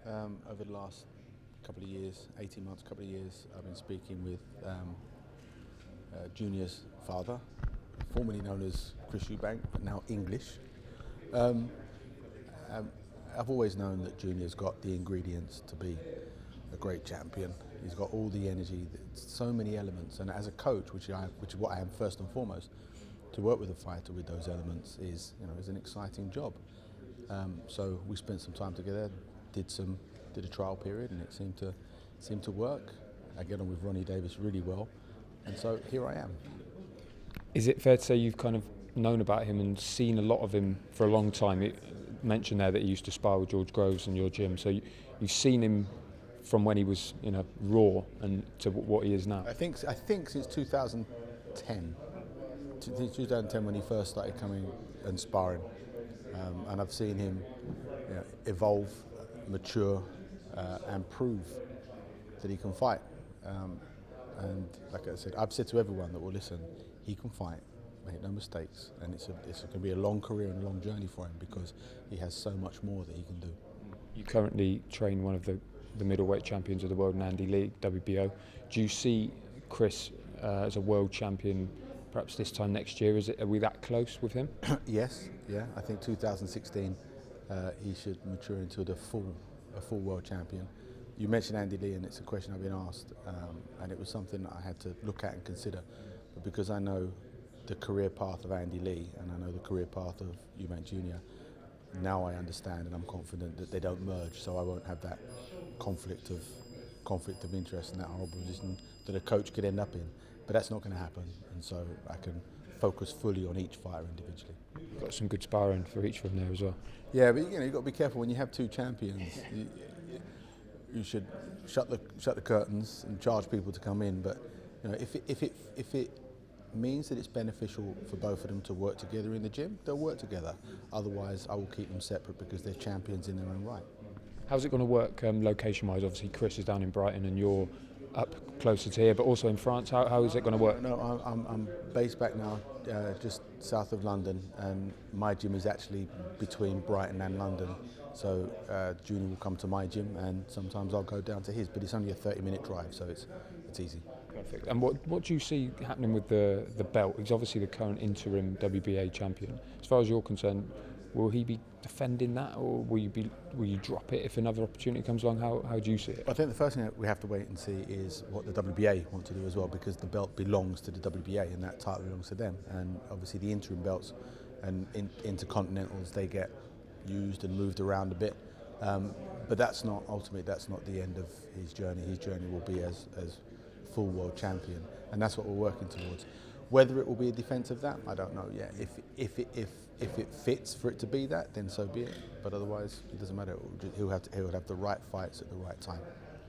Over the last couple of years, 18 months, couple of years, I've been speaking with Junior's father, formerly known as Chris Eubank, but now English. Um, um, I've always known that Junior's got the ingredients to be a great champion. He's got all the energy, so many elements, and as a coach, which is what I am first and foremost, to work with a fighter with those elements is an exciting job. So we spent some time together, did a trial period, and it seemed to work. I get on with Ronnie Davis really well, and so here I am. Is it fair to say you've kind of known about him and seen a lot of him for a long time? You mentioned there that he used to spar with George Groves in your gym, so you've seen him from when he was raw and to what he is now. I think since 2010, 2010 when he first started coming and sparring, and I've seen him evolve, mature, and prove that he can fight. And like I said, I've said to everyone that will listen, he can fight, make no mistakes, and it's going to be a long career and a long journey for him because he has so much more that he can do. You currently train one of the middleweight champions of the world in Andy Lee, WBO. Do you see Chris as a world champion perhaps this time next year? Are we that close with him? Yes, yeah. I think 2016 he should mature into a full world champion. You mentioned Andy Lee, and it's a question I've been asked, and it was something that I had to look at and consider. But because I know the career path of Andy Lee and I know the career path of Eubank Jr., now I understand and I'm confident that they don't merge, so I won't have that conflict of interest and that horrible position that a coach could end up in. But that's not going to happen, and so I can focus fully on each fighter individually. You've got some good sparring for each of them there as well. Yeah, but you've got to be careful when you have two champions. You should shut the curtains and charge people to come in. But if it means that it's beneficial for both of them to work together in the gym, they'll work together. Otherwise, I will keep them separate because they're champions in their own right. How's it going to work location-wise? Obviously, Chris is down in Brighton and you're up closer to here, but also in France. How is it going to work? No, I'm based back now just south of London, and my gym is actually between Brighton and London. So Junior will come to my gym, and sometimes I'll go down to his, but it's only a 30-minute drive, so it's easy. Perfect. And what do you see happening with the belt? He's obviously the current interim WBA champion. As far as you're concerned, will he be defending that, or will you drop it if another opportunity comes along? How do you see it? I think the first thing that we have to wait and see is what the WBA want to do as well, because the belt belongs to the WBA and that title belongs to them. And obviously the interim belts and intercontinentals, they get used and moved around a bit. But that's not the end of his journey. His journey will be as full world champion, and that's what we're working towards. Whether it will be a defence of that, I don't know yet. If it fits for it to be that, then so be it. But otherwise, it doesn't matter. He'll have the right fights at the right time.